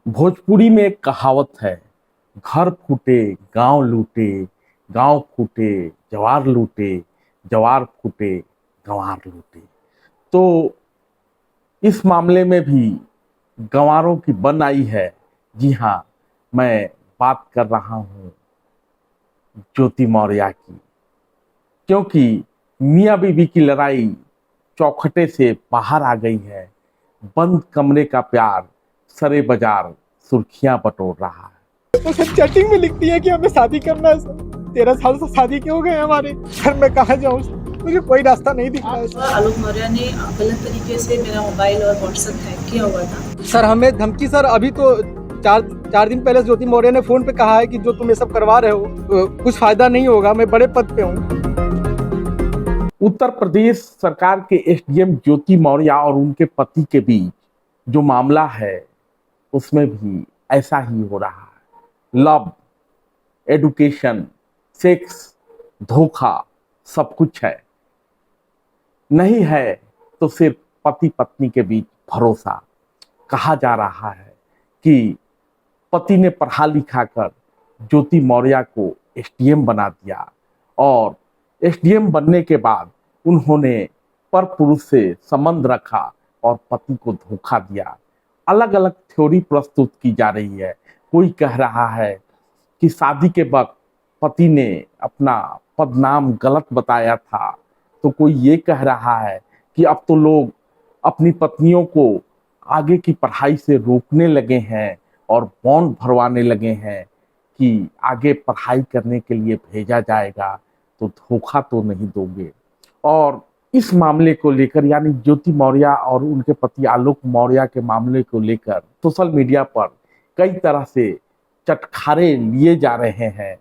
भोजपुरी में एक कहावत है, घर फूटे गांव लूटे, गांव फूटे जवार लूटे, जवार फूटे गंवार लूटे। तो इस मामले में भी गंवारों की बन आई है। जी हाँ, मैं बात कर रहा हूँ ज्योति मौर्य की, क्योंकि मियाँ बीवी की लड़ाई चौखटे से बाहर आ गई है। बंद कमरे का प्यार सरे बाजार सुर्खियां बटोर रहा है। तो सर चैटिंग में लिखती है कि हमें शादी करना है सर। 13 साल से शादी क्यों हो गए हमारे। सर मैं कहाँ जाऊँ, मुझे कोई रास्ता नहीं दिख रहा है सर। आलोक मौर्य ने गलत तरीके से मेरा मोबाइल और व्हाट्सएप हैक किया हुआ था। सर हमें धमकी, सर अभी तो चार दिन पहले ज्योति मौर्य ने फोन पे कहा है कि जो तुम ये सब करवा रहे हो कुछ फायदा नहीं होगा, मैं बड़े पद पे हूँ। उत्तर प्रदेश सरकार के एसडीएम ज्योति मौर्य और उनके पति के बीच जो मामला है उसमें भी ऐसा ही हो रहा है। लव, एडुकेशन, सेक्स, धोखा सब कुछ है। नहीं है तो सिर्फ पति पत्नी के बीच भरोसा। कहा जा रहा है कि पति ने पढ़ा लिखा कर ज्योति मौर्य को एसडीएम बना दिया और एसडीएम बनने के बाद उन्होंने पर पुरुष से संबंध रखा और पति को धोखा दिया। अलग अलग थ्योरी प्रस्तुत की जा रही है। कोई कह रहा है कि शादी के वक्त पति ने अपना पदनाम गलत बताया था, तो कोई ये कह रहा है कि अब तो लोग अपनी पत्नियों को आगे की पढ़ाई से रोकने लगे हैं और बॉन्ड भरवाने लगे हैं कि आगे पढ़ाई करने के लिए भेजा जाएगा तो धोखा तो नहीं दोगे। और इस मामले को लेकर, यानी ज्योति मौर्य और उनके पति आलोक मौर्य के मामले को लेकर सोशल मीडिया पर कई तरह से चटखारे लिए जा रहे हैं।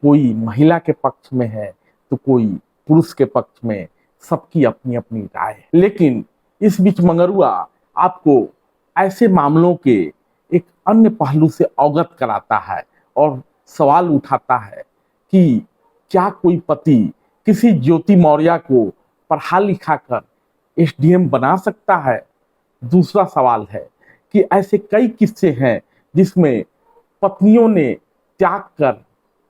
कोई महिला के पक्ष में है तो कोई पुरुष के पक्ष में, सबकी अपनी अपनी राय है। लेकिन इस बीच मंगरुआ आपको ऐसे मामलों के एक अन्य पहलू से अवगत कराता है और सवाल उठाता है कि क्या कोई पति किसी ज्योति मौर्य को पढ़ा लिखा कर एसडीएम बना सकता है। दूसरा सवाल है कि ऐसे कई किस्से हैं जिसमें पत्नियों ने त्याग कर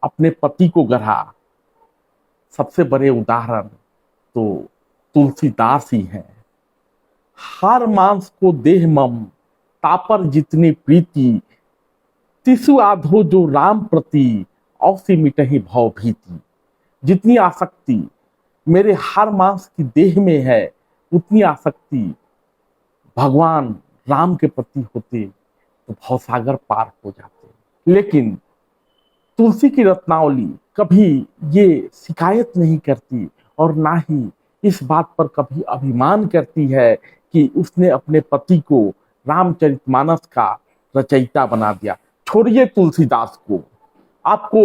अपने पति को गढ़ा। सबसे बड़े उदाहरण तो तुलसीदास ही हैं। हार मांस को देह मम, तापर जितनी प्रीति, तिसु आधो जो राम प्रति, औसी मिटहि भव भीति। जितनी आसक्ति मेरे हर मांस की देह में है, उतनी आसक्ति भगवान राम के प्रति होते तो भवसागर पार हो जाते। लेकिन तुलसी की रत्नावली कभी ये शिकायत नहीं करती और ना ही इस बात पर कभी अभिमान करती है कि उसने अपने पति को रामचरितमानस का रचयिता बना दिया। छोड़िए तुलसीदास को, आपको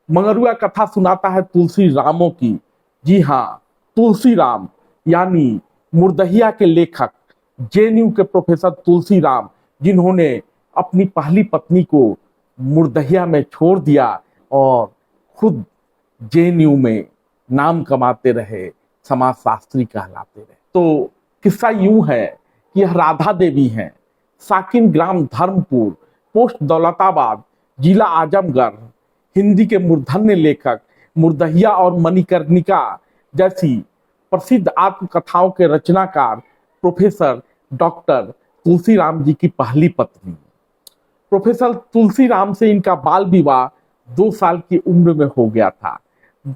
मंगरुआ कथा सुनाता है तुलसी रामों की। जी हाँ, तुलसी राम यानी मुर्दहिया के लेखक, जेएनयू के प्रोफेसर तुलसी राम, जिन्होंने अपनी पहली पत्नी को मुर्दहिया में छोड़ दिया और खुद जेएनयू में नाम कमाते रहे, समाजशास्त्री कहलाते रहे। तो किस्सा यूं है कि यह राधा देवी हैं, साकिन ग्राम धर्मपुर, पोस्ट दौलताबाद, जिला आजमगढ़। हिंदी के मूर्धन्य लेखक, मुर्दहिया और मणिकर्णिका जैसी प्रसिद्ध आत्मकथाओं के रचनाकार प्रोफेसर डॉक्टर तुलसी राम जी की पहली पत्नी। प्रोफेसर तुलसी राम से इनका बाल विवाह 2 साल की उम्र में हो गया था।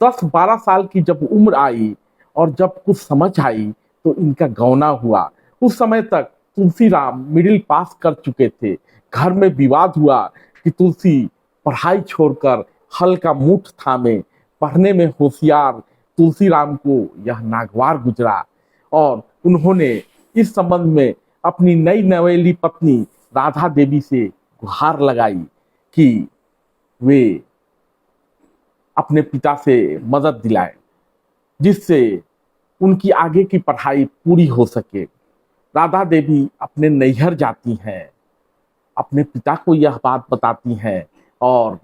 10-12 साल की जब उम्र आई और जब कुछ समझ आई तो इनका गौना हुआ। उस समय तक तुलसी राम मिडिल पास कर चुके थे। घर में विवाद हुआ कि तुलसी पढ़ाई छोड़कर हल का मुठ थामे, पढ़ने में होशियार तुलसी राम को यह नागवार गुजरा और उन्होंने इस संबंध में अपनी नई नवेली पत्नी राधा देवी से गुहार लगाई कि वे अपने पिता से मदद दिलाएं जिससे उनकी आगे की पढ़ाई पूरी हो सके। राधा देवी अपने नैहर जाती हैं, अपने पिता को यह बात बताती हैं और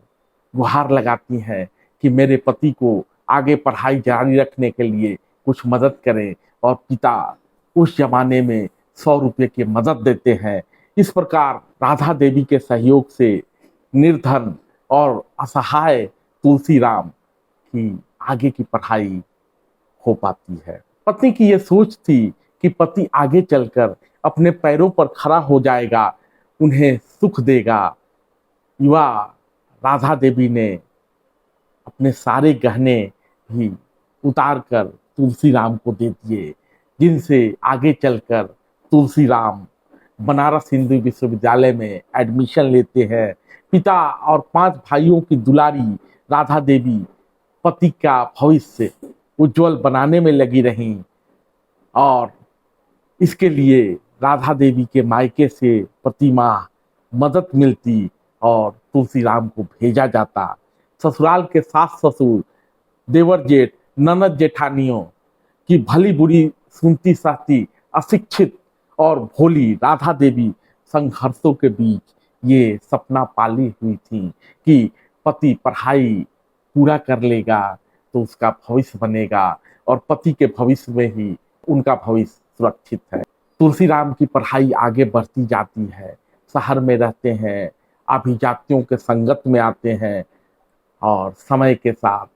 गुहार लगाती हैं कि मेरे पति को आगे पढ़ाई जारी रखने के लिए कुछ मदद करें। और पिता उस जमाने में 100 रुपये की मदद देते हैं। इस प्रकार राधा देवी के सहयोग से निर्धन और असहाय तुलसीराम की आगे की पढ़ाई हो पाती है। पत्नी की यह सोच थी कि पति आगे चलकर अपने पैरों पर खड़ा हो जाएगा, उन्हें सुख देगा। युवा राधा देवी ने अपने सारे गहने भी उतार कर तुलसीराम को दे दिए, जिनसे आगे चलकर तुलसीराम बनारस हिंदू विश्वविद्यालय में एडमिशन लेते हैं। पिता और 5 भाइयों की दुलारी राधा देवी पति का भविष्य उज्जवल बनाने में लगी रहीं और इसके लिए राधा देवी के मायके से प्रति माह मदद मिलती और तुलसीराम को भेजा जाता। ससुराल के सास ससुर, देवर जेठ, ननद जेठानियों की भली बुरी सुनती सहती अशिक्षित और भोली राधा देवी संघर्षों के बीच ये सपना पाली हुई थी कि पति पढ़ाई पूरा कर लेगा तो उसका भविष्य बनेगा और पति के भविष्य में ही उनका भविष्य सुरक्षित है। तुलसीराम की पढ़ाई आगे बढ़ती जाती है, शहर में रहते हैं, अभिजातियों के संगत में आते हैं और समय के साथ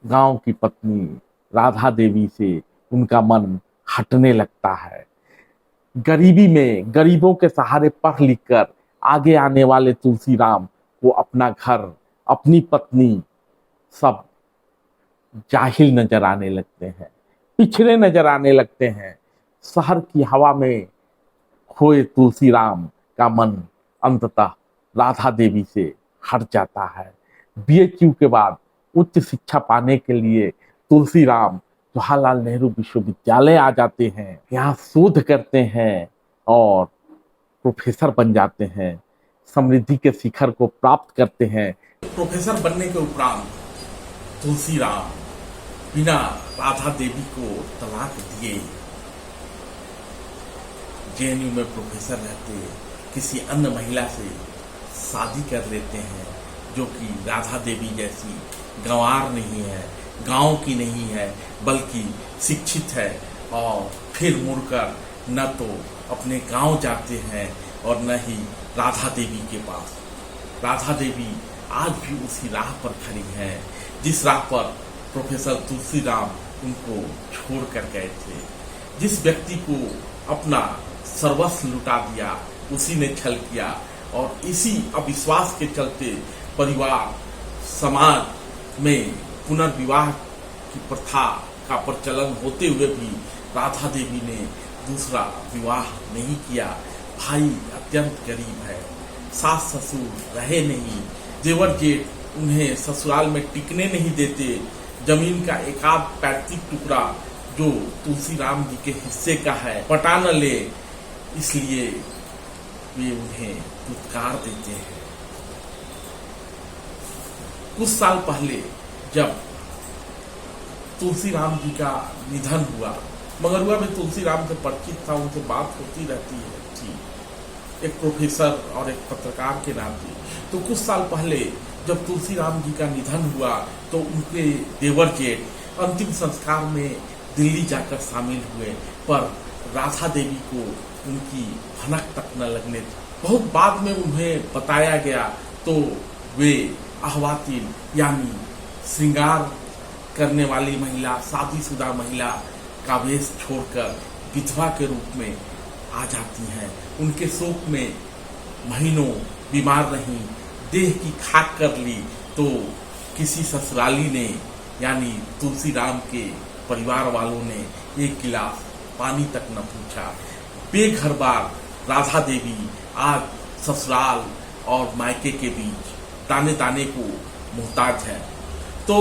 गांव की पत्नी राधा देवी से उनका मन हटने लगता है। गरीबी में गरीबों के सहारे पढ़ लिख कर आगे आने वाले तुलसीराम को अपना घर, अपनी पत्नी सब जाहिल नजर आने लगते हैं, पिछड़े नजर आने लगते हैं। शहर की हवा में खोए तुलसीराम का मन अंततः राधा देवी से हट जाता है। बीएचयू के बाद उच्च शिक्षा पाने के लिए तुलसीराम जवाहरलाल नेहरू विश्वविद्यालय आ जाते हैं, यहाँ शोध करते हैं और प्रोफेसर बन जाते हैं, समृद्धि के शिखर को प्राप्त करते हैं। प्रोफेसर बनने के उपरांत तुलसीराम बिना राधा देवी को तलाक दिए जेएनयू में प्रोफेसर रहते किसी अन्य महिला से शादी कर लेते हैं, जो कि राधा देवी जैसी गंवार नहीं है, गांव की नहीं है, बल्कि शिक्षित है। और फिर मुड़कर न तो अपने गांव जाते हैं और न ही राधा देवी के पास। राधा देवी आज भी उसी राह पर खड़ी हैं जिस राह पर प्रोफेसर तुलसीराम उनको छोड़ कर गए थे। जिस व्यक्ति को अपना सर्वस्व लुटा दिया उसी ने छल किया और इसी अविश्वास के चलते परिवार समाज में पुनर्विवाह की प्रथा का प्रचलन होते हुए भी राधा देवी ने दूसरा विवाह नहीं किया। भाई अत्यंत गरीब है, सास ससुर रहे नहीं, देवर जेठ उन्हें ससुराल में टिकने नहीं देते। जमीन का एकाध पैतृक टुकड़ा जो तुलसीराम जी के हिस्से का है पटा न ले, इसलिए वे उन्हें दुत्कार देते हैं। कुछ साल पहले जब तुलसीराम जी का निधन हुआ, मगर हुआ भी तुलसीराम से परिचित था, उनसे बात होती रहती है थी एक प्रोफेसर और एक पत्रकार के नाते। तो कुछ साल पहले जब तुलसीराम जी का निधन हुआ तो उनके देवर जेठ अंतिम संस्कार में दिल्ली जाकर शामिल हुए, पर राधा देवी को उनकी भनक तक न लगने थी। बहुत बाद में उन्हें बताया गया तो वे अहवातीन यानी श्रृंगार करने वाली महिला, शादीशुदा महिला का वेश छोड़कर विधवा के रूप में आ जाती हैं। उनके शोक में महीनों बीमार रहीं, देह की खाक कर ली तो किसी ससुराली ने यानी तुलसीराम के परिवार वालों ने एक गिलास पानी तक न पूछा। बेघर बार राधा देवी आज ससुराल और मायके के बीच ताने ताने को मुहताज है। तो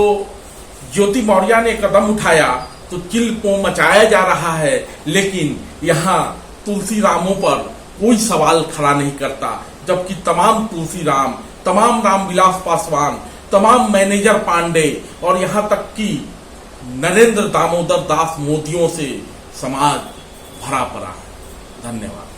ज्योति मौर्य ने कदम उठाया तो चिल पो मचाया जा रहा है, लेकिन यहाँ तुलसीरामों पर कोई सवाल खड़ा नहीं करता, जबकि तमाम तुलसीराम, तमाम रामविलास पासवान, तमाम मैनेजर पांडे और यहाँ तक कि नरेंद्र दामोदर दास मोदियों से समाज भरा पड़ा है। धन्यवाद।